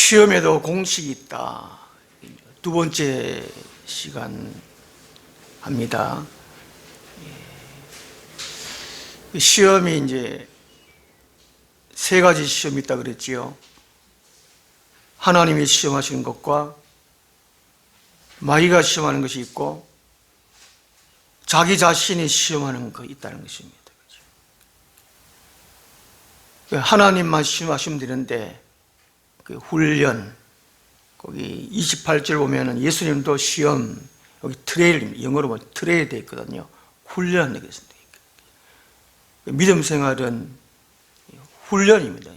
시험에도 공식이 있다. 두 번째 시간 합니다. 시험이 이제 세 가지 시험이 있다 그랬지요. 하나님이 시험하시는 것과 마귀가 시험하는 것이 있고 자기 자신이 시험하는 것이 있다는 것입니다. 하나님만 시험하시면 되는데 그 훈련, 거기 28절 보면은 예수님도 시험, 여기 트레일, 영어로 보면 트레일 되어 있거든요. 훈련하는 게 있습니다. 믿음 생활은 훈련입니다.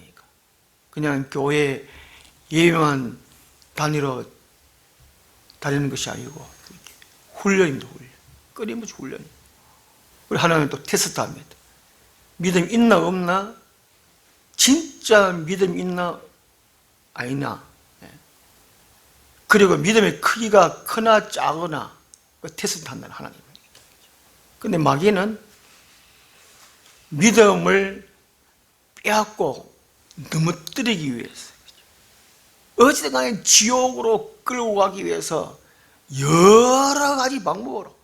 그냥 교회 예배만 다니러 다니는 것이 아니고 훈련입니다. 훈련. 끊임없이 훈련입니다. 우리 하나님은 또 테스트합니다. 믿음 있나 없나? 진짜 믿음 있나 아니나? 그리고 믿음의 크기가 크나 작으나 테스트한다는 하나님입니다. 그런데 마귀는 믿음을 빼앗고 넘어뜨리기 위해서, 어찌든 간에 지옥으로 끌고 가기 위해서 여러 가지 방법으로,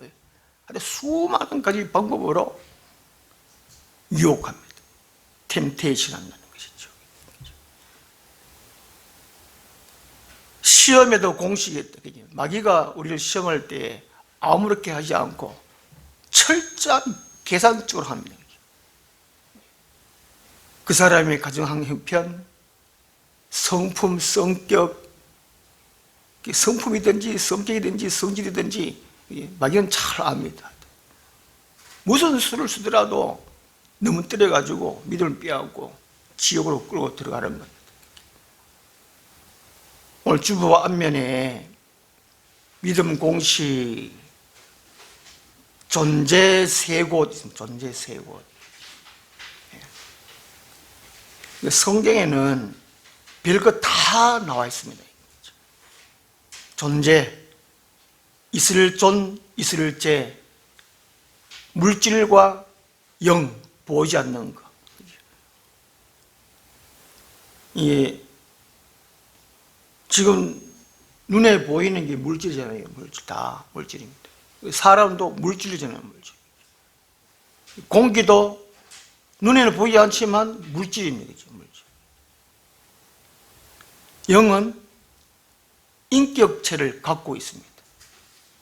수많은 가지 방법으로 유혹합니다. 템테이션 한다는 것이죠. 시험에도 공식이 있다. 마귀가 우리를 시험할 때 아무렇게 하지 않고 철저한 계산적으로 합니다. 그 사람의 가정 형편, 성품, 성격, 성품이든지 성격이든지 성질이든지 마귀는 잘 압니다. 무슨 수를 쓰더라도 넘어뜨려가지고 믿음을 빼앗고 지옥으로 끌고 들어가는 겁니다. 오늘 주보 앞면에 믿음 공식 존재 세 곳 있습니다. 존재 세 곳. 성경에는 별것 다 나와 있습니다. 존재, 있을 존, 있을 재, 물질과 영, 보이지 않는 것. 지금 눈에 보이는 게 물질이잖아요. 물질, 다 물질입니다. 사람도 물질이잖아요. 물질. 공기도 눈에는 보이지 않지만 물질입니다. 물질. 영은 인격체를 갖고 있습니다.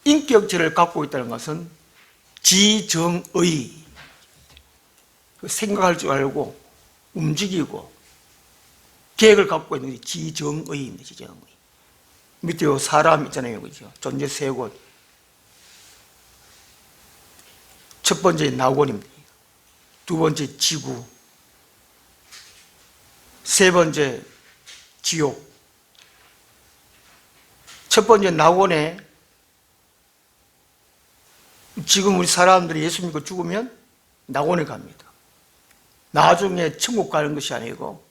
인격체를 갖고 있다는 것은 지정의, 생각할 줄 알고 움직이고 계획을 갖고 있는 게 지정의입니다. 지정의. 밑에 사람 있잖아요. 그죠? 존재 세 곳. 첫 번째 낙원입니다. 두 번째 지구. 세 번째 지옥. 첫 번째 낙원에 지금 우리 사람들이 예수 믿고 죽으면 낙원에 갑니다. 나중에 천국 가는 것이 아니고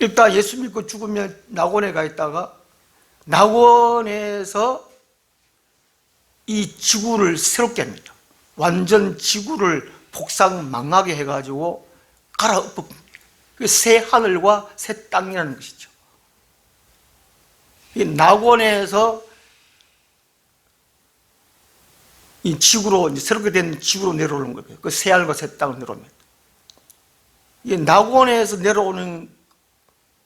일단 예수 믿고 죽으면 낙원에 가 있다가 낙원에서 이 지구를 새롭게 합니다. 완전 지구를 폭삭망하게 해가지고 갈아엎어. 새 하늘과 새 땅이라는 것이죠. 이 낙원에서 이 지구로, 새롭게 된 지구로 내려오는 거예요. 그 새 하늘과 새 땅으로 내려옵니다. 이 낙원에서 내려오는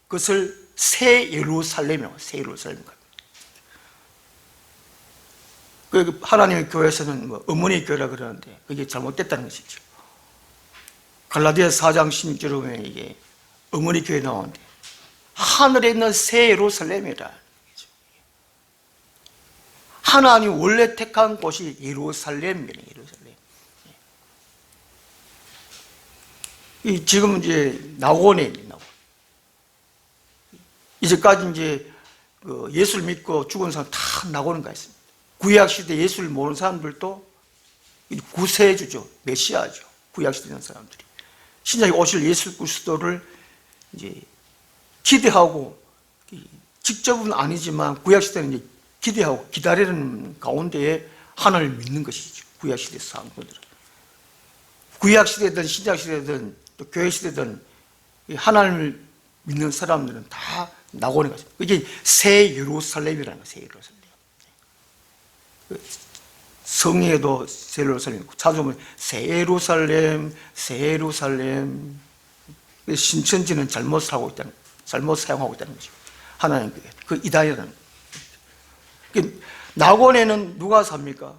것을 새 예루살렘이라고, 새 예루살렘. 그 하나님의 교회에서는 어머니 교회라 그러는데 그게 잘못됐다는 것이죠. 갈라디아서 4장 16절에 보면 이게 어머니 교회 나오는데 하늘에 있는 새 예루살렘이라. 하나님 원래 택한 곳이 예루살렘이에요. 예루살렘. 이 지금 이제 낙원에 있는 낙원. 이제까지 이제 예수를 믿고 죽은 사람 다 낙원에 가 있습니다. 구약 시대 예수를 모르는 사람들도 구세주죠, 메시아죠. 구약 시대 있는 사람들이 신약에 오실 예수 그리스도를 이제 기대하고, 직접은 아니지만 구약 시대는 이제 기대하고 기다리는 가운데에 하나님을 믿는 것이죠. 구약 시대 사람들은 구약 시대든 신약 시대든 또 교회 시대든 하나님을 믿는 사람들은 다 낙원에 갔습니다. 이게 새 예루살렘이라는 거예요. 새 예루살렘. 성에도 새 예루살렘, 찾아보면 새 예루살렘, 새 예루살렘. 신천지는 잘못 사용하고 있다는 거죠. 하나님 그 이단이라는 거예요. 낙원에는 누가 삽니까?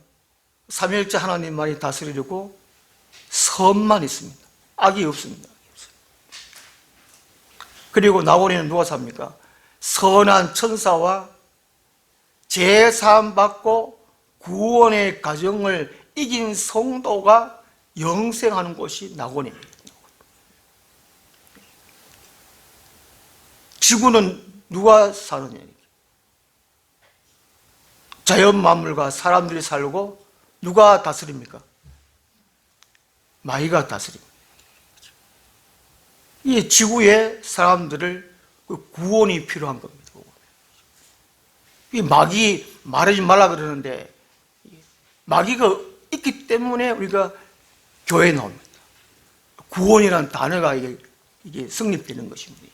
삼위일체 하나님만이 다스리려고 선만 있습니다. 악이 없습니다. 그리고 낙원에는 누가 삽니까? 선한 천사와 제사함 받고 구원의 과정을 이긴 성도가 영생하는 곳이 낙원입니다. 지구는 누가 사느냐? 자연 만물과 사람들이 살고 누가 다스립니까? 마귀가 다스립니다. 이 지구의 사람들을 구원이 필요한 겁니다. 이 마귀 말하지 말라 그러는데 마귀가 있기 때문에 우리가 교회에 나옵니다. 구원이라는 단어가 이게 성립되는 것입니다.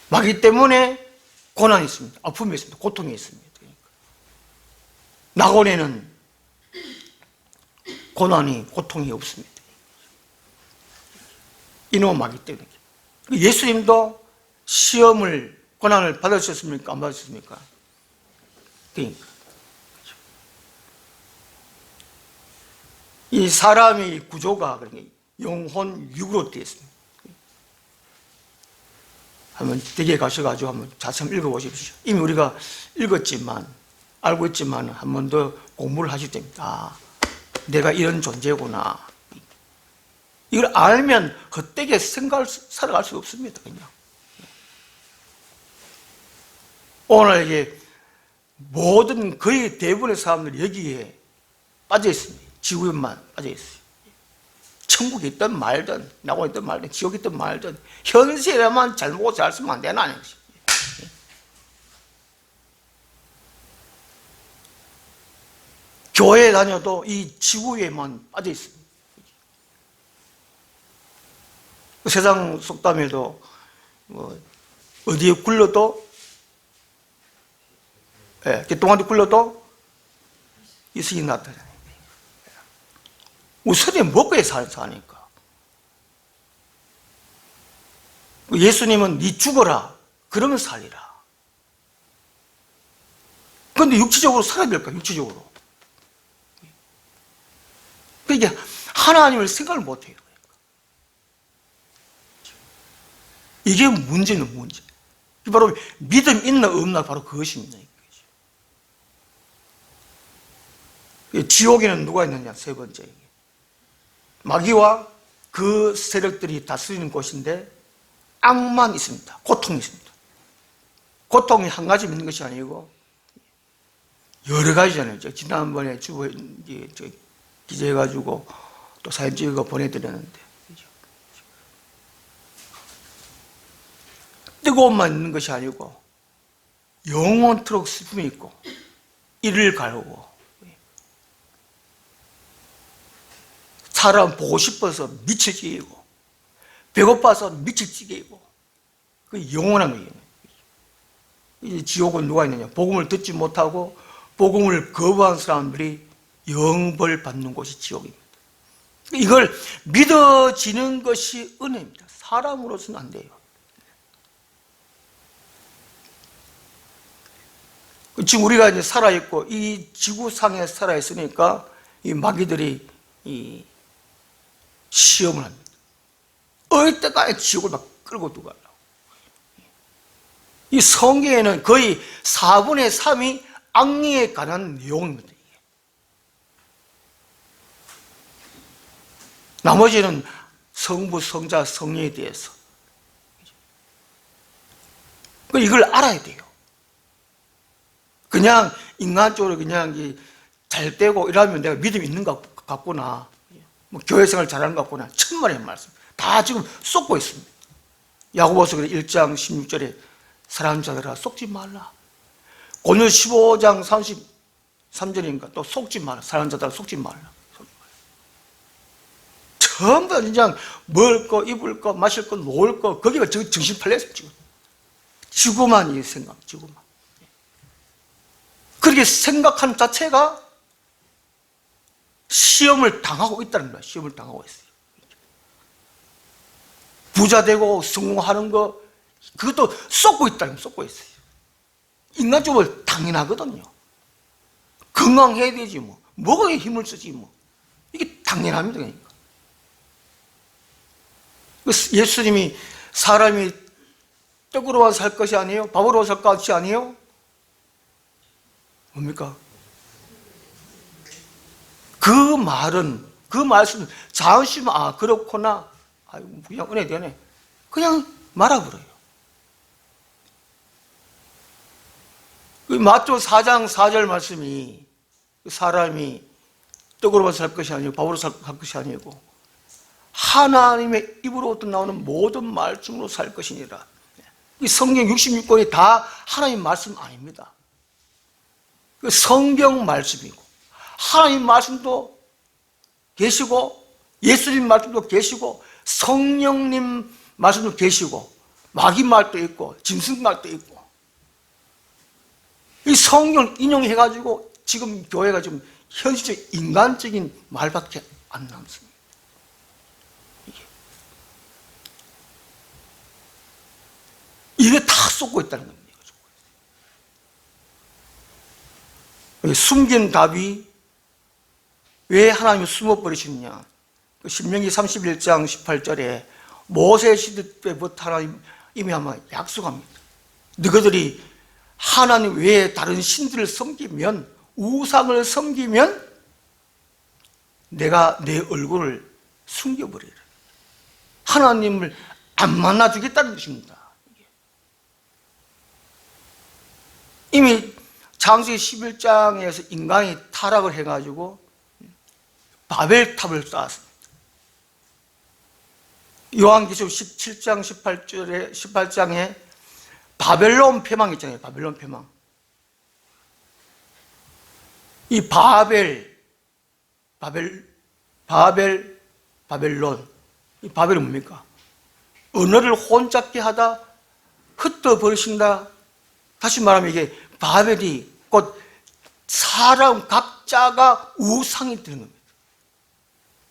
마귀 때문에 고난이 있습니다. 아픔이 있습니다. 고통이 있습니다. 낙원에는 고난이, 고통이 없습니다. 이놈 마귀 때문에. 예수님도 시험을, 고난을 받으셨습니까? 안 받으셨습니까? 그러니까. 이 사람의 구조가 영혼, 육으로 되어 있습니다. 한번 댁에 가셔가지고 한번 자세히 읽어보십시오. 이미 우리가 읽었지만, 알고 있지만 한 번 더 공부를 하실 때입니다. 아, 내가 이런 존재구나. 이걸 알면 헛되게 살아갈 수 없습니다. 그냥. 오늘 이게 모든 거의 대부분의 사람들이 여기에 빠져 있습니다. 지구에만 빠져 있어요. 천국에 있든 말든, 낙원에 있든 말든, 지옥에 있든 말든, 현실에만 잘 먹고 잘 쓰면 안 되나? 교회에 다녀도 이 지구에만 빠져 있습니다. 세상 속담에도 어디에 굴러도, 개똥한테 굴러도 이승이 나타나요. 우선에 먹고야 사니까. 예수님은 네 죽어라. 그러면 살리라. 그런데 육체적으로 살아야 될까? 육체적으로. 그러니까 하나님을 생각을 못해요. 이게 문제는 문제. 바로 믿음 있나 없나 바로 그것입니다. 지옥에는 누가 있느냐? 세 번째. 마귀와 그 세력들이 다스리는 곳인데 악만 있습니다. 고통이 있습니다. 고통이 한 가지 있는 것이 아니고 여러 가지잖아요. 지난번에 기재해가지고 또 사진 찍어 보내드렸는데 뜨거움만 있는 것이 아니고 영원토록 슬픔이 있고 이를 가르고 사람 보고 싶어서 미칠 지경이고 배고파서 미칠 지경이고 그 영원한 거예요. 이제 지옥은 누가 있느냐? 복음을 듣지 못하고 복음을 거부한 사람들이 영벌 받는 곳이 지옥입니다. 이걸 믿어지는 것이 은혜입니다. 사람으로서는 안 돼요. 지금 우리가 이제 살아있고 이 지구상에 살아있으니까 이 마귀들이 이 시험을 합니다. 어느 때까지 지옥을 막 끌고 두고 가려고. 이 성경에는 거의 4분의 3이 악리에 관한 내용입니다. 나머지는 성부, 성자, 성령에 대해서. 이걸 알아야 돼요. 그냥 인간적으로 그냥 잘 되고 이러면 내가 믿음이 있는 것 같구나. 뭐 교회 생활 잘하는 것 같구나. 천만의 말씀. 다 지금 쏟고 있습니다. 야고보서 1장 16절에 사랑하는 자들아 속지 말라. 오늘 15장 33절인가 또 속지 말라. 사랑하는 자들아 속지 말라. 전부 다 그냥 먹을 거, 입을 거, 마실 거, 놓을 거, 거기가 정신 팔렸어요, 지금. 지구만 이 생각, 지구만. 그렇게 생각한 자체가 시험을 당하고 있다는 거야. 시험을 당하고 있어요. 부자 되고 성공하는 거, 그것도 쏟고 있다는 거, 쏟고 있어요. 인간적으로 당연하거든요. 건강해야 되지 뭐. 먹어야 힘을 쓰지 뭐. 이게 당연합니다. 그러니까. 예수님이 사람이 떡으로만 살 것이 아니에요? 밥으로 살 것이 아니에요? 뭡니까? 그 말은, 그 말씀은 자으시면, 아, 그렇구나. 아이고, 그냥 은혜 되네. 그냥 말아버려요. 그 마태복음 4장 4절 말씀이 사람이 떡으로만 살 것이 아니고 밥으로 살 것이 아니고 하나님의 입으로부터 나오는 모든 말씀으로 살 것이니라. 이 성경 66권이 다 하나님 말씀 아닙니다. 그 성경 말씀이고 하나님 말씀도 계시고 예수님 말씀도 계시고 성령님 말씀도 계시고 마귀 말도 있고 짐승 말도 있고 이 성경을 인용해가지고 지금 교회가 좀 현실적 인간적인 말밖에 안 남습니다. 이게 다 쏟고 있다는 겁니다. 숨긴 답이 왜 하나님이 숨어버리시느냐. 신명기 31장 18절에 모세 시대 때부터 하나님 이미 아마 약속합니다. 너희들이 하나님 외에 다른 신들을 섬기면, 우상을 섬기면 내가 내 얼굴을 숨겨버리라. 하나님을 안 만나주겠다는 것입니다. 이미 창세기 11장에서 인간이 타락을 해가지고 바벨탑을 쌓았습니다. 요한계시록 17장 18장에 바벨론 패망 있잖아요. 바벨론 패망. 이 바벨론. 이 바벨은 뭡니까? 언어를 혼잡게 하다, 흩어버리신다. 다시 말하면 이게 바벨이 곧 사람 각자가 우상이 되는 겁니다.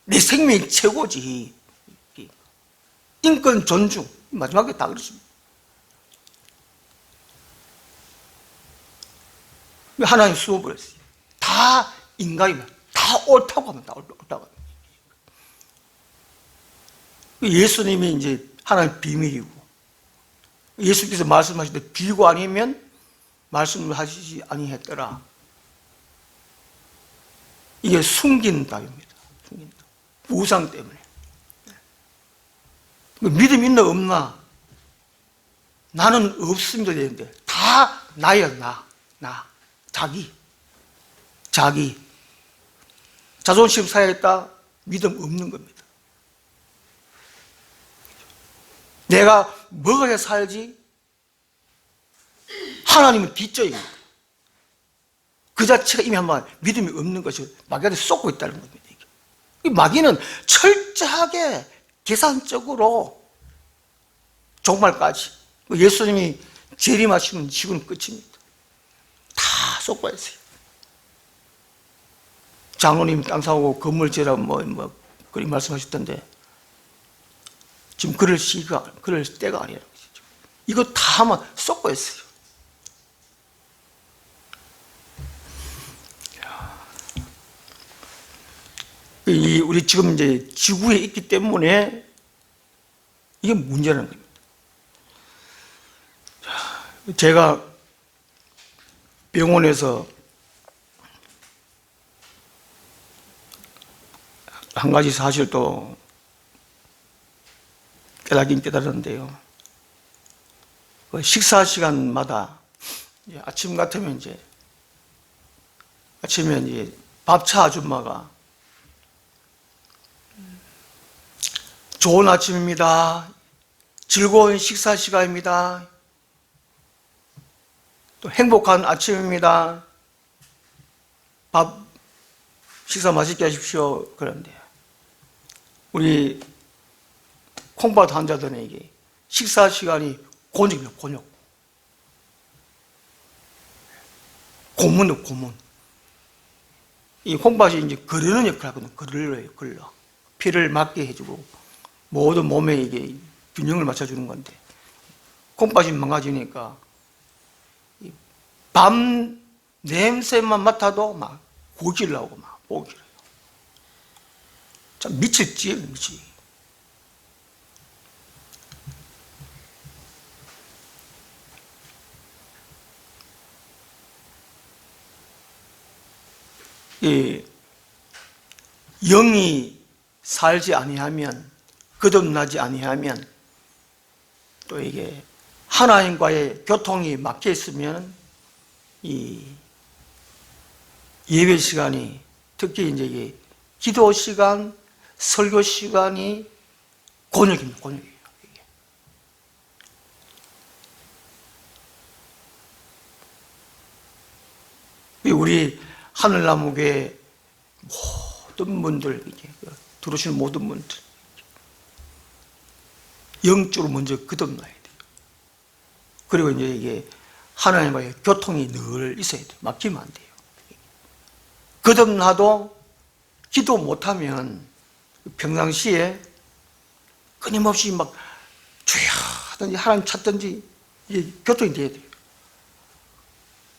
내 생명이 최고지. 인권 존중. 마지막에 다 그렇습니다. 하나님 숨어버렸어요. 다 인간이면 다 옳다고 합니다. 옳다고. 예수님이 이제 하나님 비밀이고 예수께서 말씀하실 때 비고 아니면 말씀을 하시지 아니했더라. 이게 숨긴 답입니다. 숨긴 답. 우상 때문에. 믿음 있나 없나? 나는 없습니다 되는데 다 나야 나. 자기. 자존심 사야겠다. 믿음 없는 겁니다. 내가 먹어야 살지. 하나님은 뒷조입니다. 그 자체가 이미 한번 믿음이 없는 것이 마귀한테 쏟고 있다는 겁니다. 이 마귀는 철저하게 계산적으로 종말까지 예수님이 재림하시면 지구는 끝입니다. 다 쏟고 있어요. 장로님 땅 사고 건물 지으라고 그렇게 말씀하셨던데 지금 그럴 때가 아니라는 것이죠. 이거 다 아마 쏟고 있어요. 우리 지금 이제 지구에 있기 때문에 이게 문제라는 겁니다. 제가 병원에서 한 가지 사실도 깨닫긴 깨달았는데요. 식사 시간마다 아침 같으면 아침에 밥차 아줌마가 좋은 아침입니다. 즐거운 식사 시간입니다. 또 행복한 아침입니다. 식사 맛있게 하십시오. 그런데 우리 콩팥 환자들에게 식사 시간이 곤욕이에요, 곤욕. 고문도 고문. 이 콩팥이 이제 거르는 역할을 하거든요. 걸러. 피를 막게 해주고 모든 몸에 이게 균형을 맞춰주는 건데, 콩팥이 망가지니까 밤 냄새만 맡아도 막 고기를 나오고 막 목이 길어요. 참 미칠지, 미치. 이 영이 살지 아니하면, 거듭나지 아니하면, 또 이게 하나님과의 교통이 막혀 있으면 이 예배 시간이, 특히 이제 이게 기도 시간, 설교 시간이 곤욕입니다. 곤욕이에요. 우리 하늘나무교회 모든 분들, 이렇게 들어오시는 모든 분들, 영적으로 먼저 거듭나야 돼요. 그리고 이제 이게 하나님과의 교통이 늘 있어야 돼요. 막히면 안 돼요. 거듭나도 기도 못하면 평상시에 끊임없이 막 주야 하든지 하나님 찾든지 이게 교통이 돼야 돼요.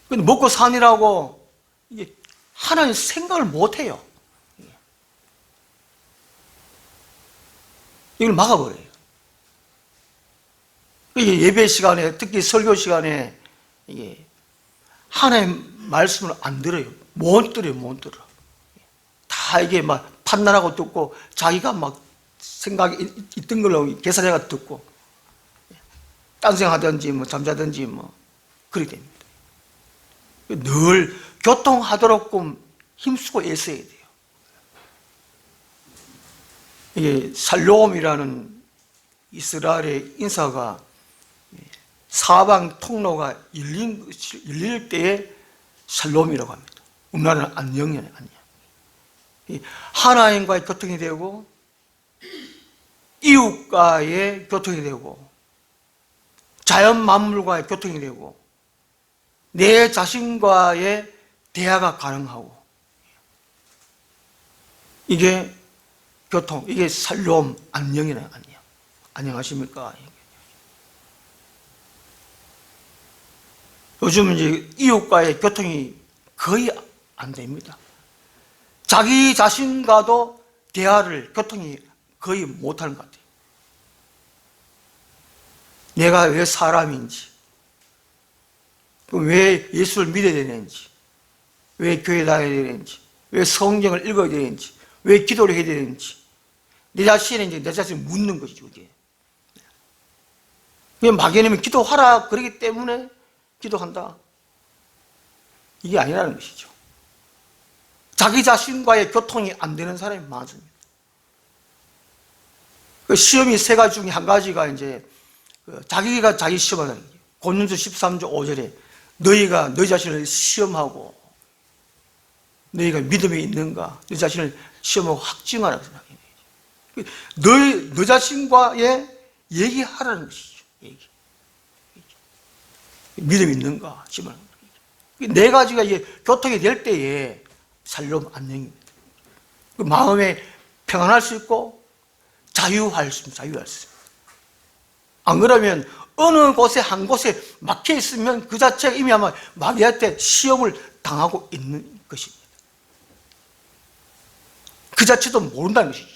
근데 먹고 사니라고 이게 하나님 생각을 못 해요. 이걸 막아버려요. 이게 예배 시간에, 특히 설교 시간에 이게 하나님 말씀을 안 들어요. 못 들어요, 못 들어. 다 이게 막 판단하고 듣고, 자기가 막 생각이 있던 걸로 계산해가 듣고, 딴생하든지 뭐 잠자든지 뭐 그렇게 됩니다. 늘 교통하도록끔 힘쓰고 애써야 돼요. 이게 살롬이라는 이스라엘의 인사가 사방 통로가 열릴 때에 살롬이라고 합니다. 우리나라는 안녕이에요, 안녕. 하나님과의 교통이 되고, 이웃과의 교통이 되고, 자연 만물과의 교통이 되고, 내 자신과의 대화가 가능하고, 이게 교통, 이게 살롬, 안녕이네요, 안녕. 안녕하십니까? 요즘 이제 이웃과의 교통이 거의 안 됩니다. 자기 자신과도 대화를, 교통이 거의 못하는 것 같아요. 내가 왜 사람인지, 왜 예수를 믿어야 되는지, 왜 교회 다녀야 되는지, 왜 성경을 읽어야 되는지, 왜 기도를 해야 되는지, 내 자신에 이제 내 자신을 묻는 것이죠, 이게. 막연하면 기도하라 그러기 때문에 기도한다, 이게 아니라는 것이죠. 자기 자신과의 교통이 안 되는 사람이 많습니다. 그 시험이 세 가지 중에 한 가지가 이제 자기가 자기 시험하는 거예요. 고린도서 13장 5절에 너희가 너희 자신을 시험하고, 너희가 믿음이 있는가, 너희 자신을 시험하고 확증하라고 생각해요. 너 자신과의 얘기하라는 것이죠. 얘기. 믿음이 있는가, 시험하는 거예요. 네 가지가 이게 교통이 될 때에 살롬 안녕입니다. 그 마음에 평안할 수 있고 자유할 수 있습니다. 자유할 수 있습니다. 안 그러면 어느 곳에 한 곳에 막혀 있으면 그 자체가 이미 아마 마귀한테 시험을 당하고 있는 것입니다. 그 자체도 모른다는 것이죠.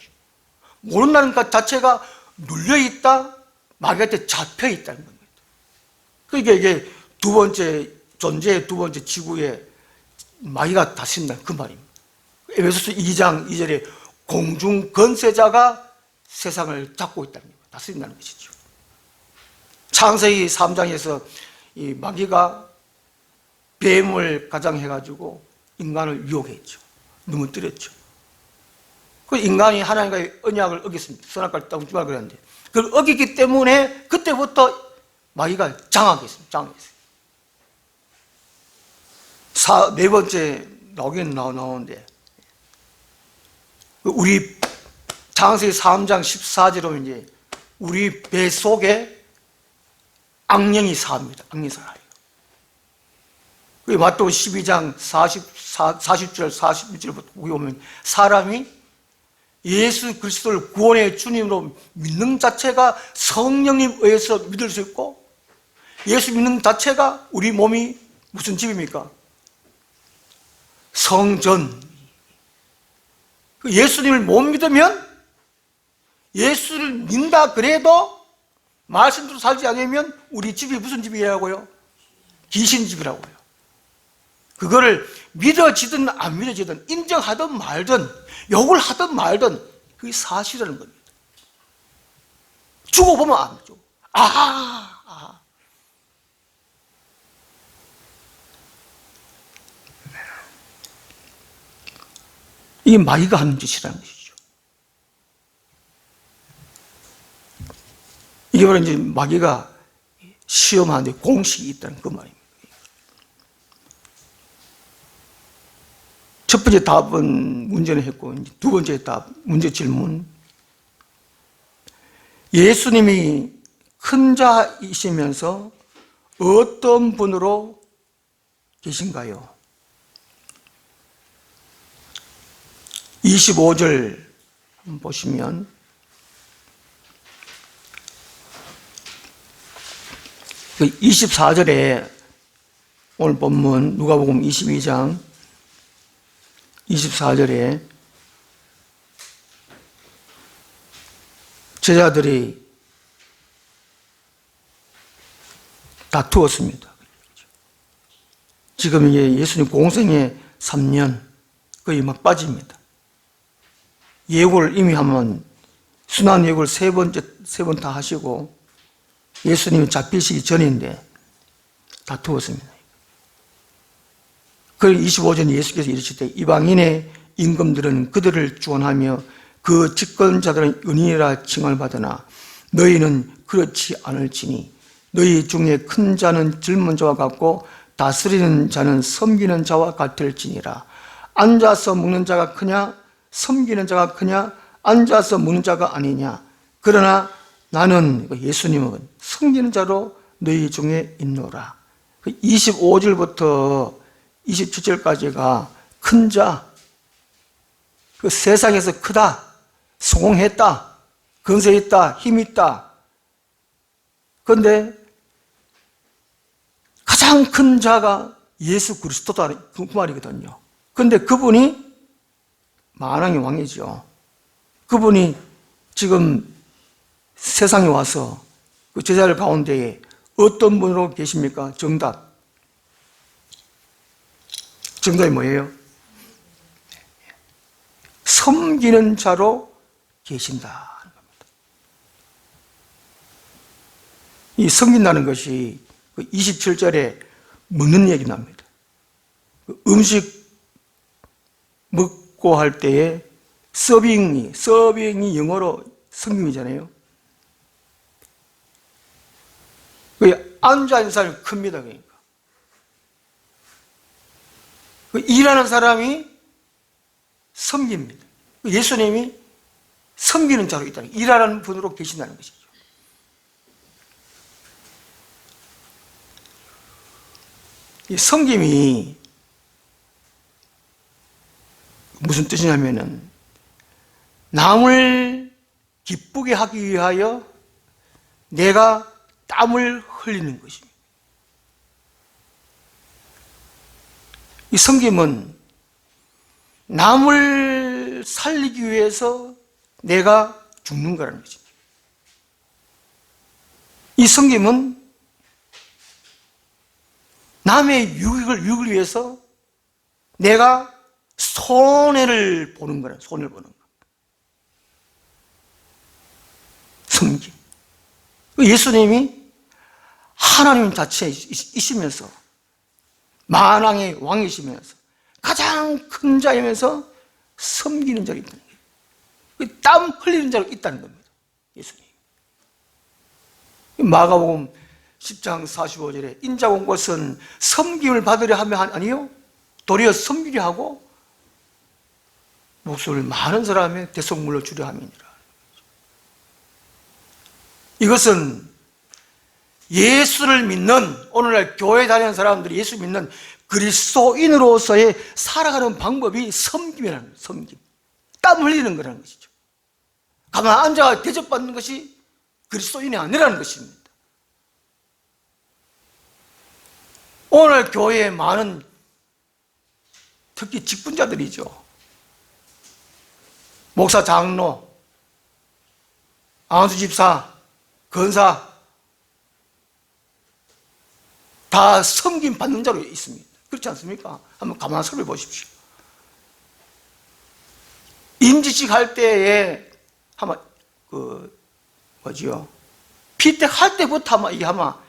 모른다는 것 자체가 눌려있다, 마귀한테 잡혀있다는 겁니다. 그러니까 이게 두 번째 존재의 두 번째 지구에 마귀가 다스린다, 그 말입니다. 에베소서 2장 2절에 공중 건세자가 세상을 잡고 있다는 겁니다. 다스린다는 것이죠. 창세기 3장에서 이 마귀가 뱀을 가장해가지고 인간을 유혹했죠. 넘어뜨렸죠. 그 인간이 하나님과의 언약을 어겼습니다. 선악과를 따먹지 말라 그랬는데, 그걸 어겼기 때문에 그때부터 마귀가 장악했습니다. 장악했어요. 네 번째 나오긴 나오는데, 우리 창세기 3장 14절에 보면 이제 우리 배 속에 악령이 삽니다. 악령이 살아요. 마태복음 12장 40절 41절부터 보면 사람이 예수 그리스도를 구원의 주님으로 믿는 자체가 성령님 의해서 믿을 수 있고, 예수 믿는 자체가 우리 몸이 무슨 집입니까? 성전. 예수님을 못 믿으면, 예수를 믿는다 그래도 말씀대로 살지 않으면 우리 집이 무슨 집이라고요? 귀신집이라고요. 그거를 믿어지든 안 믿어지든, 인정하든 말든, 욕을 하든 말든, 그게 사실이라는 겁니다. 죽어보면 알죠. 이게 마귀가 하는 짓이라는 것이죠. 이게 바로 이제 마귀가 시험하는데 공식이 있다는 그 말입니다. 첫 번째 답은 문제는 했고, 두 번째 답, 문제 질문. 예수님이 큰 자이시면서 어떤 분으로 계신가요? 25절 한번 보시면, 그 24절에 오늘 본문 누가복음 22장 24절에 제자들이 다투었습니다. 지금 이게 예수님 공생의 3년 거의 막 빠집니다. 예고를 이미 하면 순환 예고를 세 번 다 하시고 예수님이 잡히시기 전인데 다투었습니다. 그 25절 예수께서 이르시되 이방인의 임금들은 그들을 주관하며 그 집권자들은 은인이라 칭을 받으나 너희는 그렇지 않을지니 너희 중에 큰 자는 젊은 자와 같고 다스리는 자는 섬기는 자와 같을지니라. 앉아서 먹는 자가 크냐 섬기는 자가 크냐 앉아서 먹는 자가 아니냐. 그러나 나는 예수님은 섬기는 자로 너희 중에 있노라. 25절부터 27절까지가 큰 자, 그 세상에서 크다, 성공했다, 건세 있다, 힘 있다. 그런데 가장 큰 자가 예수 그리스도다 그 말이거든요. 그런데 그분이 만왕의 왕이죠. 그분이 지금 세상에 와서 그 제자들 가운데에 어떤 분으로 계십니까? 정답. 정답이 뭐예요? 섬기는 자로 계신다. 이 섬긴다는 것이 27절에 먹는 얘기 납니다. 음식 먹고 할 때에 서빙이 영어로 섬김이잖아요. 앉아있는 사람이 큽니다. 그러니까 일하는 사람이 섬깁니다. 예수님이 섬기는 자로 있다는, 일하는 분으로 계신다는 것이죠. 이 섬김이 무슨 뜻이냐면은 남을 기쁘게 하기 위하여 내가 땀을 흘리는 것입니다. 이 섬김은 남을 살리기 위해서 내가 죽는 거라는 것입니다. 이 섬김은 남의 유익을 위해서 내가 손해를 보는 거라, 손해를 보는 거. 섬김. 예수님이 하나님 자체이시면서 만왕의 왕이시면서 가장 큰 자이면서 섬기는 자가 있다는 거예요. 땀 흘리는 자가 있다는 겁니다. 예수님. 마가복음 10장 45절에 인자가 온 것은 섬김을 받으려 하며 아니요 도리어 섬기려 하고 목숨을 많은 사람의 대속물로 주려 함이니라. 이것은 예수를 믿는, 오늘날 교회 다니는 사람들이 예수 믿는 그리스도인으로서의 살아가는 방법이 섬김이라는 거예요. 섬김. 땀 흘리는 거라는 것이죠. 가만 앉아 대접받는 것이 그리스도인이 아니라는 것입니다. 오늘 교회에 많은 특히 직분자들이죠. 목사, 장로, 안수 집사, 권사 다 섬김 받는 자로 있습니다. 그렇지 않습니까? 한번 가만히 살펴 보십시오. 임지식 할 때에 아마 피택 할 때부터 아마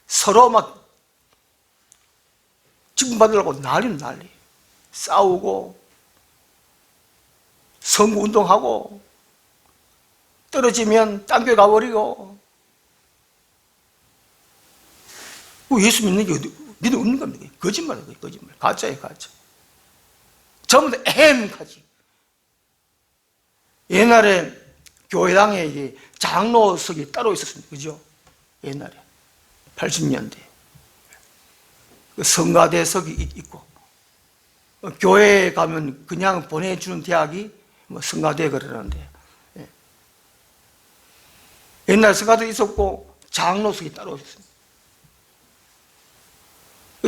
서로 막 직분 받으려고 난리 싸우고 선거 운동하고 떨어지면 딴 교회 가버리고. 예수 믿는 게 믿음 없는 겁니다. 거짓말이에요. 거짓말. 가짜예요. 가짜. 전부 다 애매하지. 옛날에 교회당에 장로석이 따로 있었습니다. 그죠? 옛날에 80년대 성가대석이 있고, 교회에 가면 그냥 보내주는 대학이 성가대 그러는데, 옛날 성가대 있었고 장로석이 따로 있었습니다.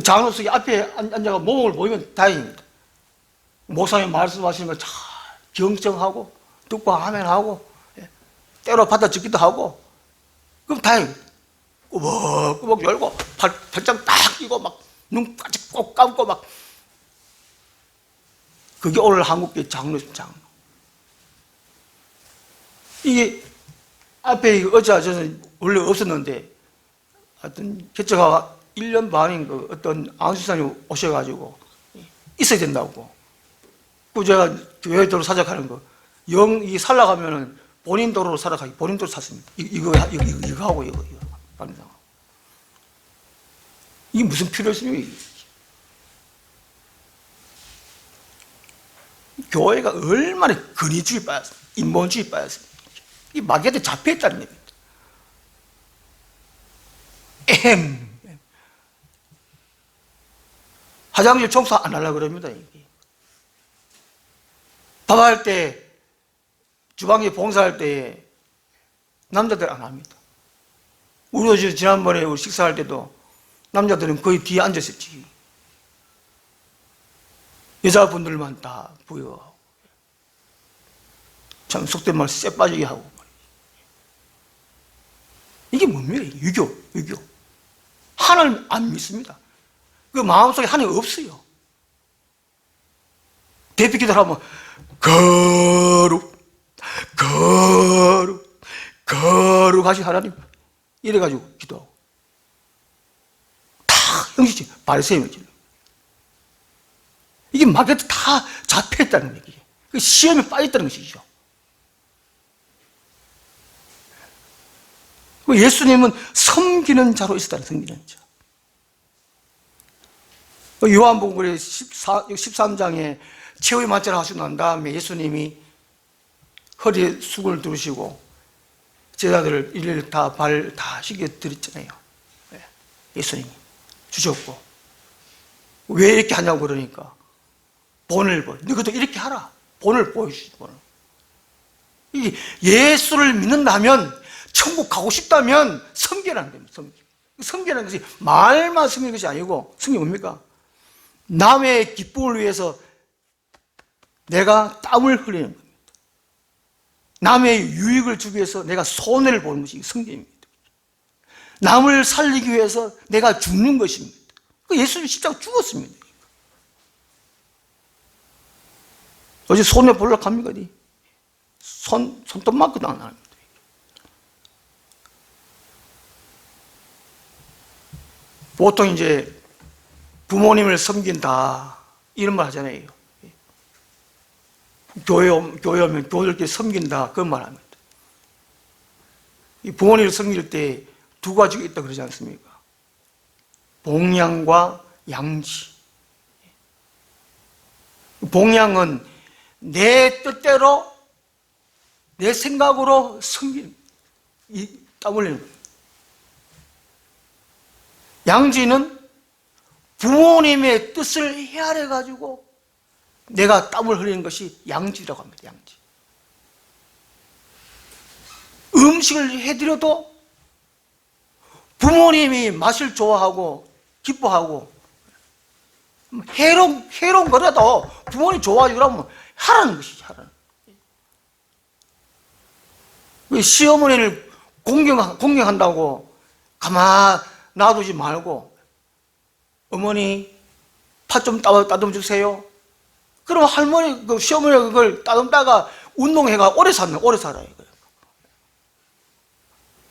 장로석이 앞에 앉아가 몸을 보이면 다행입니다. 목사님 말씀하시는 걸 잘 경청하고 듣고 하면 하고, 때로 받아 적기도 하고, 그럼 다행입니다. 꾸벅꾸벅 열고 팔짱 딱 끼고 막 눈까지 꼭 감고 막. 그게 오늘 한국교회 장로입니다. 장로. 이게 앞에 의자 저는 원래 없었는데 하여튼 개척가 1년 반인 어떤 안수사님 오셔가지고 있어야 된다고. 그 제가 교회 도로 사역하는 거 이 살아가면은 본인 도로로 살아가기, 본인 도로 샀습니다. 이거 하고 이거 합니다. 이게 무슨 필요 있습니까? 교회가 얼마나 권위주의 빠졌습니까? 인본주의 빠졌습니까? 이 마귀한테 잡혀있다는 얘기입니다. 화장실 청소 안 하려고 그럽니다. 이게. 밥할 때, 주방에 봉사할 때 남자들 안 합니다. 우리도 지난번에 우리 식사할 때도 남자들은 거의 뒤에 앉았었지. 여자분들만 다 부여하고. 참 속된 말 쎄 빠지게 하고. 이게 뭡니까? 유교. 하나님 안 믿습니다. 그 마음속에 하나님 없어요. 대피 기도를 하면 거룩하신 하나님 이래가지고 기도하고 다 형식이 바리새인이죠. 이게 마귀한테 다 잡혀있다는 얘기예요. 시험에 빠졌다는 것이죠. 예수님은 섬기는 자로 있었다는, 섬기는 자. 요한복음 13장에 최후의 만찬을 하시고 난 다음에 예수님이 허리에 수건을 두르시고 제자들을 일일이 다 발 다 씻겨드렸잖아요. 예수님이 주셨고. 왜 이렇게 하냐고 그러니까 본을 보여. 너희도 이렇게 하라. 본을 보여주시지. 본을. 이 예수를 믿는다면, 천국 가고 싶다면 섬기라는 겁니다. 섬기라는 것이 말만 섬기는 것이 아니고, 섬기 뭡니까? 남의 기쁨을 위해서 내가 땀을 흘리는 겁니다. 남의 유익을 주기 위해서 내가 손해를 보는 것이 섬김입니다. 남을 살리기 위해서 내가 죽는 것입니다. 예수님 십자가 죽었습니다. 어제 손해 보려고 합니까? 손톱 맞고도 안 합니다. 보통 이제 부모님을 섬긴다 이런 말 하잖아요. 교회 오면 교회들끼리 섬긴다 그런 말 합니다. 이 부모님을 섬길 때 두 가지가 있다 그러지 않습니까? 봉양과 양지. 봉양은 내 뜻대로 내 생각으로 섬기는, 땀 흘리는 거예요. 양지는 부모님의 뜻을 헤아려 가지고 내가 땀을 흘리는 것이 양지라고 합니다. 양지. 음식을 해드려도 부모님이 맛을 좋아하고 기뻐하고 해로운 거라도 부모님 좋아하지 그러면 하라는 것이지. 하라는. 시어머니를 공경한다고 가만 놔두지 말고 어머니 팥 좀 따듬어 주세요. 그럼 할머니, 시어머니가 그걸 따듬다가 운동해가 오래 살아요.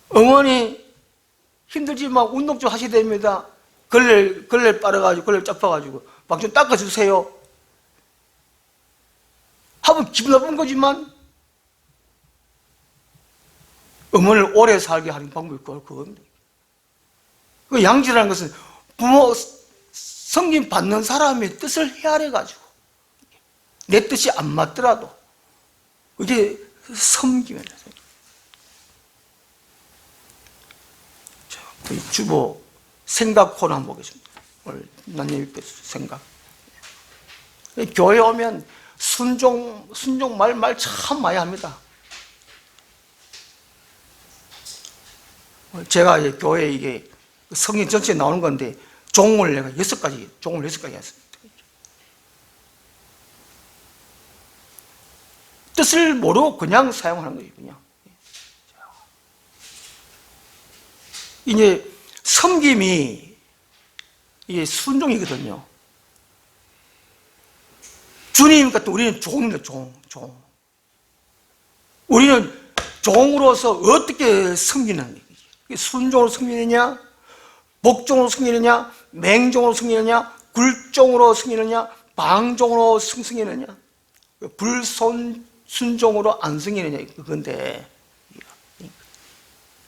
어머니 힘들지만 운동 좀 하셔야 됩니다. 걸레 빨아가지고 걸레 짜파가지고 막 좀 닦아주세요. 하면 기분 나쁜 거지만 어머니를 오래 살게 하는 방법이 그겁니다. 그 양지라는 것은 부모 섬김 받는 사람의 뜻을 헤아려 가지고 내 뜻이 안 맞더라도 이게 섬김이에요. 주보 생각 코너 한번 보겠습니다. 오늘 나님 생각. 교회 오면 순종 말 참 많이 합니다. 제가 교회에 이게 성경 전체에 나오는 건데 종을 내가 6가지 했습니다. 뜻을 모르고 그냥 사용하는 거예요. 그냥. 이제 섬김이 이게 순종이거든요. 주님 같은 우리는 종입니다. 종. 우리는 종으로서 어떻게 섬기는 거예요? 순종으로 섬기느냐, 복종으로 섬기느냐, 맹종으로 섬기느냐, 굴종으로 섬기느냐, 방종으로 승승이느냐, 불순종으로 안 승이느냐, 그건데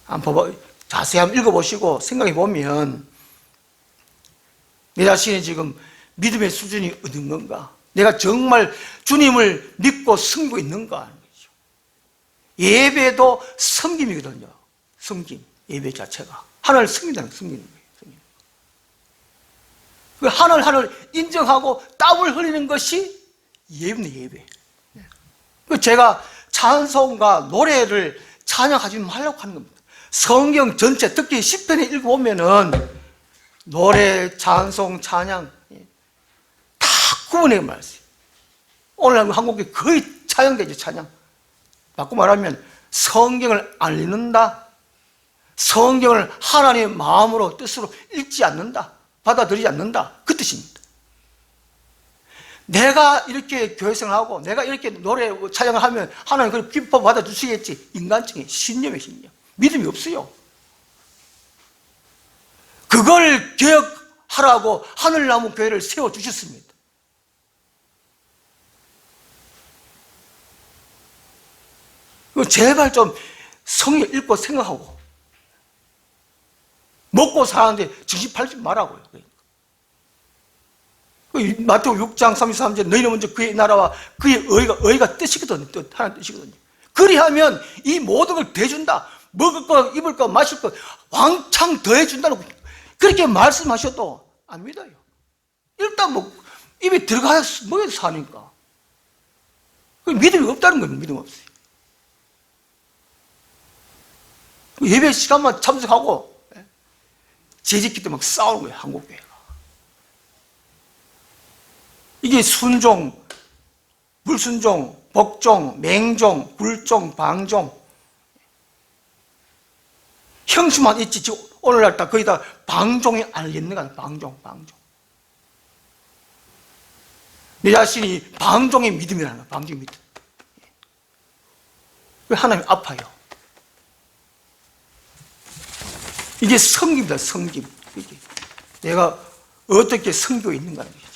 한번 봐봐. 자세히 한번 읽어보시고 생각해 보면 내 자신이 지금 믿음의 수준이 어떤 건가? 내가 정말 주님을 믿고 섬기고 있는가 하는 거죠. 예배도 섬김이거든요. 섬김, 예배 자체가 하나님을 섬기는 거예요. 그 하나님을 인정하고 땀을 흘리는 것이 예배입니다. 예배. 제가 찬송과 노래를 찬양하지 말라고 하는 겁니다. 성경 전체, 특히 시편에 읽어보면은 노래, 찬송, 찬양 다 구분해 말했어요. 오늘 한국에 거의 찬양되죠. 찬양. 바꿔 말하면 성경을 안 읽는다, 성경을 하나님의 마음으로 뜻으로 읽지 않는다, 받아들이지 않는다, 그 뜻입니다. 내가 이렇게 교회생활하고 내가 이렇게 노래 찬양을 하면 하나님 그걸 기뻐 받아주시겠지. 인간적인 신념의 신념, 믿음이 없어요. 그걸 개혁하라고 하늘나무 교회를 세워주셨습니다. 제발 좀 성경 읽고 생각하고 먹고 사는데 정신 팔지 말라고요. 마태복음 6장 33절 너희는 먼저 그의 나라와 그의 의가 뜻이거든요. 하나님 뜻이거든요. 그리하면 이 모든 걸 더해준다. 먹을 거, 입을 거, 마실 거 왕창 더해준다고 그렇게 말씀하셔도 안 믿어요. 일단 뭐 입에 들어가야 먹여서 사니까 믿음이 없다는 거예요. 믿음 없어요. 예배 시간만 참석하고 재짓기 때문에 막 싸우는 거예요. 한국교회가. 이게 순종, 불순종, 복종, 맹종, 굴종, 방종. 형식만 있지. 지금 오늘날 다 거의 다 방종이 알겠는 거야. 방종. 내 자신이 방종의 믿음이라는 거야. 방종의 믿음. 왜 하나님이 아파요? 이게 섬김이다. 섬김. 이게 내가 어떻게 섬기고 있는가는 거죠.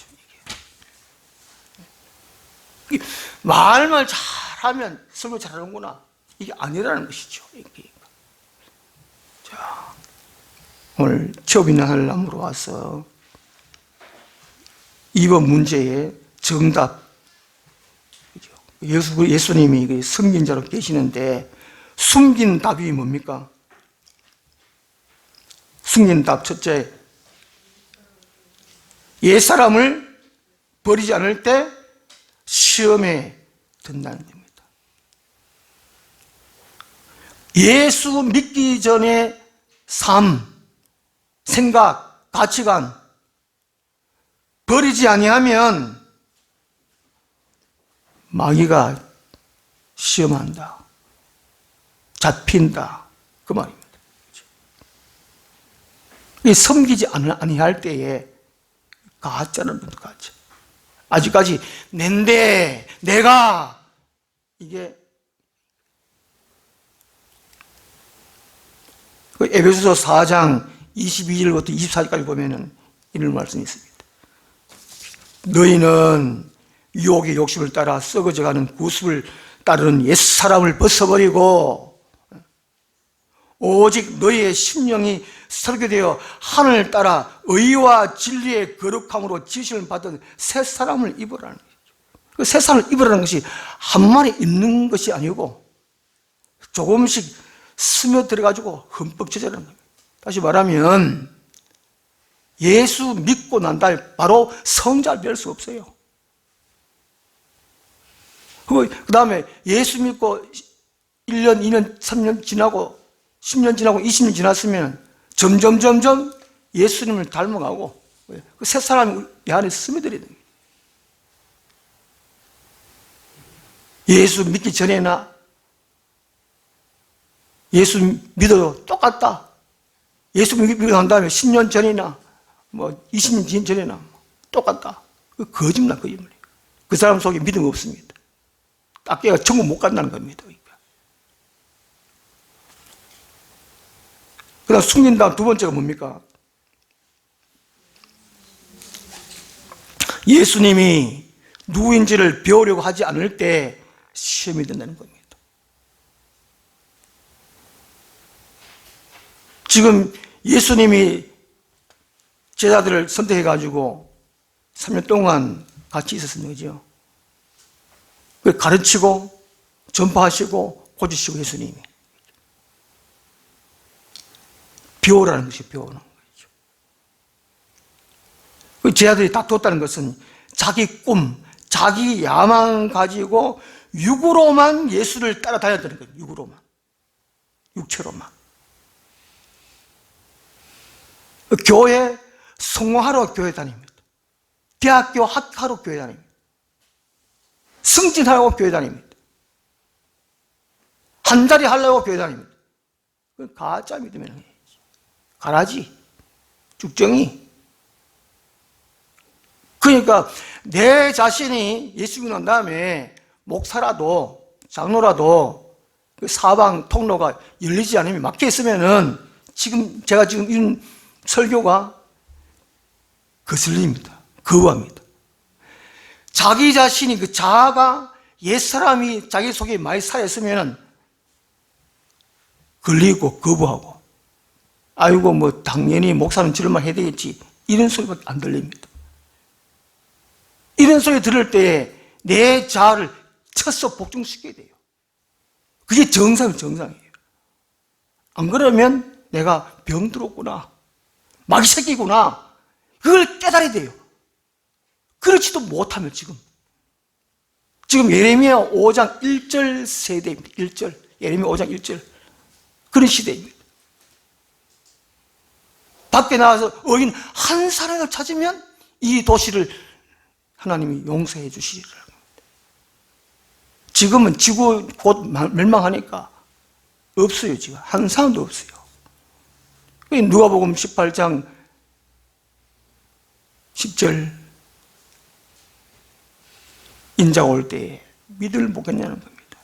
이게 말만 잘하면 설교 잘하는구나. 이게 아니라는 것이죠. 이게. 자, 오늘 취업 있는 하늘나무로 와서 이번 문제의 정답. 예수님이 섬긴 자로 계시는데 숨긴 답이 뭡니까? 승진답 첫째, 옛사람을 버리지 않을 때 시험에 든다는 겁니다. 예수 믿기 전에 삶, 생각, 가치관 버리지 아니하면 마귀가 시험한다, 잡힌다, 그 말입니다. 이 섬기지 아니할 때에 가짜는 분도 가짜. 아직까지 낸데, 내가, 이게 에베소서 4장 22절부터 24절까지 보면은 이런 말씀이 있습니다. 너희는 유혹의 욕심을 따라 썩어져가는 구습을 따르는 옛사람을 벗어버리고 오직 너희의 심령이 설교되어 하늘을 따라 의와 진리의 거룩함으로 지으심을 받은 새 사람을 입으라는 거죠. 그 새 사람을 입으라는 것이 한 마리 입는 것이 아니고 조금씩 스며들어가지고 흠뻑 젖어라는 겁니다. 다시 말하면 예수 믿고 난 다음에 바로 성자를 뵐 수 없어요. 그 다음에 예수 믿고 1년, 2년, 3년 지나고 10년 지나고 20년 지났으면 점점 예수님을 닮아가고 그 새 사람이 내 안에 스며들어야 됩니다. 예수 믿기 전에나 예수 믿어도 똑같다. 예수 믿고 난 다음에 10년 전이나 20년 전이나 똑같다. 그 거짓말. 그 사람 속에 믿음 없습니다. 딱개가 천국 못 간다는 겁니다. 그 다음 숨긴다음 두 번째가 뭡니까? 예수님이 누구인지를 배우려고 하지 않을 때 시험이 된다는 겁니다. 지금 예수님이 제자들을 선택해가지고 3년 동안 같이 있었던 거죠. 가르치고 전파하시고 고치시고 예수님이 배우라는 것이 배우는 거죠. 제자들이 다투었다는 것은 자기 꿈, 자기 야망 가지고 육으로만 예수를 따라다녔다는 거예요. 육으로만, 육체로만. 교회 성공하러 교회 다닙니다. 대학교 합격하러 교회 다닙니다. 승진하려고 교회 다닙니다. 한 자리 하려고 교회 다닙니다. 그건 가짜 믿음이라는 거예요. 가라지, 죽정이. 그러니까 내 자신이 예수 믿고 난 다음에 목사라도 장로라도 그 사방 통로가 열리지 않으면 막혀 있으면은 제가 지금 이런 설교가 거슬립니다. 거부합니다. 자기 자신이 그 자아가 옛사람이 자기 속에 많이 살아있으면 걸리고 거부하고 아이고 당연히 목사는 저런말 해야 되겠지 이런 소리밖에 안 들립니다. 이런 소리 들을 때 내 자아를 쳐서 복종시켜야 돼요. 그게 정상이에요. 안 그러면 내가 병들었구나, 마귀 새끼구나, 그걸 깨달아야 돼요. 그렇지도 못하면 지금 예레미야 5장 1절 세대입니다. 1절, 예레미야 5장 1절 그런 시대입니다. 밖에 나와서 의인 한 사람을 찾으면 이 도시를 하나님이 용서해 주시리라. 지금은 지구 곧 멸망하니까 없어요. 지금 한 사람도 없어요. 누가복음 18장 10절 인자가 올 때에 믿음을 못 갖냐는 겁니다.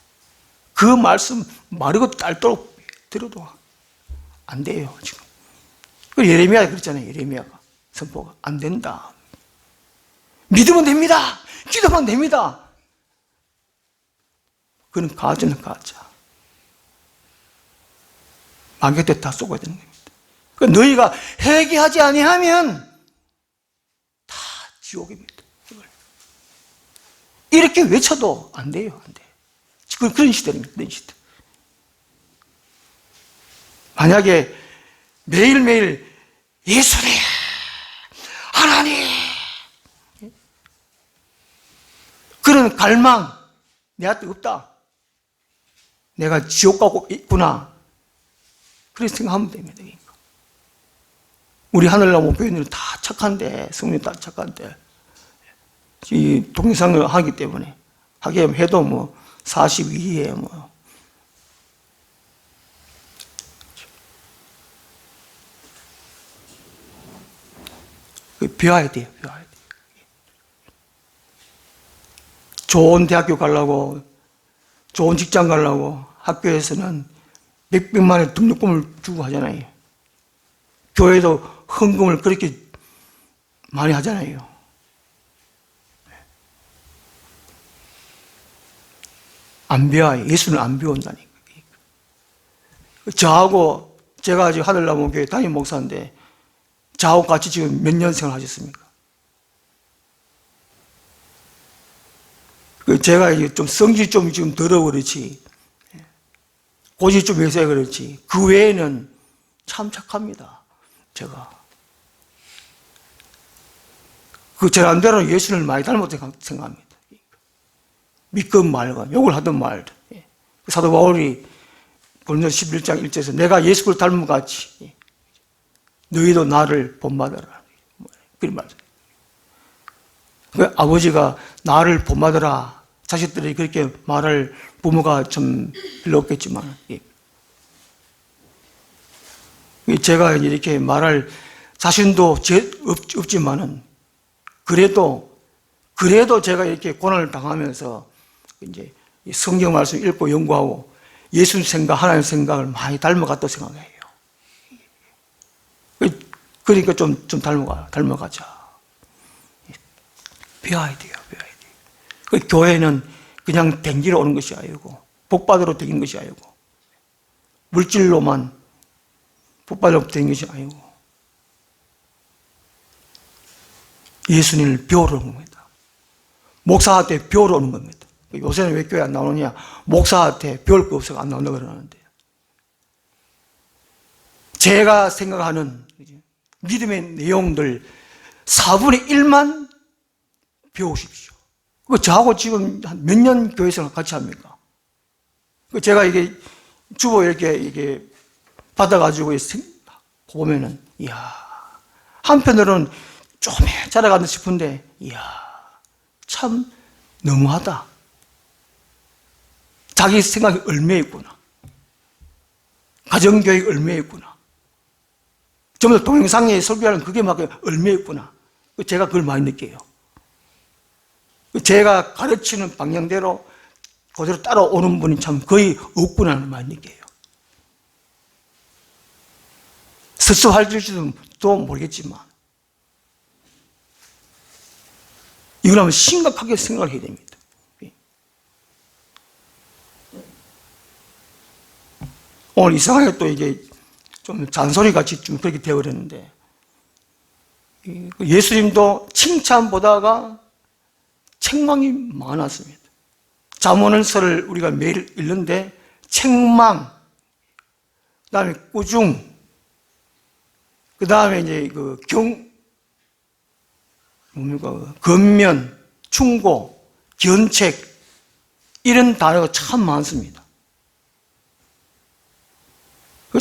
그 말씀 마르고 딸도록 들어도 안 돼요. 지금 예레미야가 그랬잖아요. 예레미야가 선포가 안 된다. 믿으면 됩니다. 기도하면 됩니다. 그건 가짜는 가짜. 마귀 때 다 쏘고야 되는 겁니다. 그러니까 너희가 회개하지 아니하면 다 지옥입니다. 이렇게 외쳐도 안 돼요. 안 돼. 그런 시대입니다. 그런 시대. 만약에 매일매일 예수님, 하나님, 그런 갈망 내한테 없다. 내가 지옥 가고 있구나. 그렇게 생각하면 됩니다. 우리 하늘나무 교인들은 다 착한데, 성민이 다 착한데, 이 동영상을 하기 때문에, 하게 해도 뭐, 42에 뭐. 배워야 돼요, 배워야 돼요. 좋은 대학교 가려고, 좋은 직장 가려고 학교에서는 몇백만의 등록금을 주고 하잖아요. 교회도 헌금을 그렇게 많이 하잖아요. 안 배워요. 예수는 안 배운다니까. 저하고, 제가 지금 하늘나무 교회 담임 목사인데, 저하고 같이 지금 몇 년 생활하셨습니까? 제가 이제 좀 성질이 좀 지금 더러 그렇지, 고집이 좀 있어야 그렇지, 그 외에는 참 착합니다. 제가. 그 제안대로 예수를 많이 닮았다고 생각합니다. 믿건 말건, 욕을 하든 말든. 사도 바울이 고린도서 11장 1절에서 내가 예수 그리스도를 닮은 것 같이 너희도 나를 본받아라. 그런 말이죠. 그 아버지가 나를 본받아라. 자식들이 그렇게 말할 부모가 좀 별로 없겠지만, 제가 이렇게 말할 자신도 없지만은, 그래도 제가 이렇게 고난을 당하면서 이제 성경 말씀 읽고 연구하고 예수 생각, 하나님 생각을 많이 닮아갔다고 생각해요. 그러니까 좀 닮아가자. 배워야 돼요, 배워야 돼요. 그 교회는 그냥 댕기러 오는 것이 아니고, 복받으러 다니는 것이 아니고, 물질로만 복받으러 다니는 것이 아니고, 예수님을 배우러 오는 겁니다. 목사한테 배우러 오는 겁니다. 요새는 왜 교회 안 나오느냐? 목사한테 배울 거 없어서 안 나온다고 그러는데, 제가 생각하는 믿음의 내용들 4분의 1만 배우십시오. 저하고 지금 한 몇 년 교회 생활 같이 합니까? 제가 이게 주보 이렇게 받아가지고 보면은, 이야, 한편으로는 좀 자라간다 싶은데, 이야, 참 너무하다. 자기 생각이 얼마나 있구나. 가정교육이 얼마나 있구나. 전부 다 동영상에 설교하는 그게 막 얼마나 있구나. 제가 그걸 많이 느껴요. 제가 가르치는 방향대로 그대로 따라오는 분이 참 거의 없구나를 많이 느껴요. 섭섭할지도 모르겠지만, 이걸 하면 심각하게 생각을 해야 됩니다. 오늘 이상하게 또 이게 좀 잔소리 같이 좀 그렇게 되어버렸는데, 예수님도 칭찬보다가 책망이 많았습니다. 잠언서를 우리가 매일 읽는데, 책망, 그 다음에 꾸중, 그 다음에 이제 건면, 충고, 견책, 이런 단어가 참 많습니다.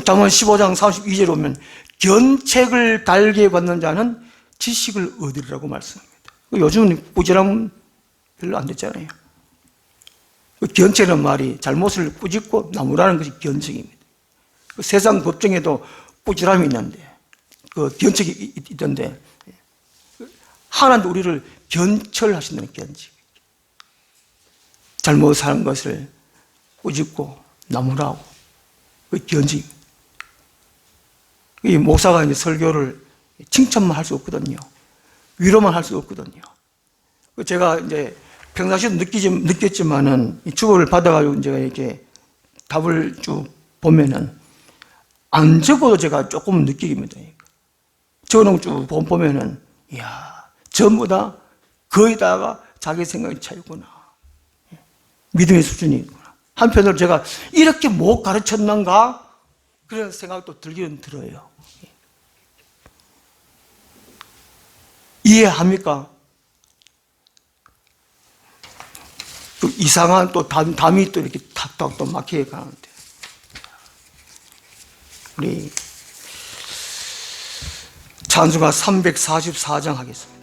잠언 15장 32절에 보면, 견책을 달게 받는 자는 지식을 얻으리라고 말씀합니다. 요즘은 꾸지람은 별로 안 됐잖아요. 견책이라는 말이 잘못을 꾸짖고 나무라는 것이 견책입니다. 세상 법정에도 꾸지람이 있는데, 그 견책이 있던데, 하나님도 우리를 견철하신다는 견책. 잘못 사는 것을 꾸짖고 나무라고, 그 견책입니다. 이 목사가 이제 설교를 칭찬만 할 수 없거든요. 위로만 할 수 없거든요. 제가 이제 평상시에도 느꼈지만은 이 주보를 받아가지고 제가 이렇게 답을 쭉 보면은 안 적어도 제가 조금 느끼입니다. 적어놓은 쭉 보면은, 이야, 전부 다 거의 다가 자기 생각이 차이구나. 믿음의 수준이 있구나. 한편으로 제가 이렇게 못 가르쳤는가? 그런 생각도 들기는 들어요. 이해합니까? 또 이상한 또 담이 또 이렇게 탁탁 또 막히게 가는데. 우리 찬송가 344장 하겠습니다.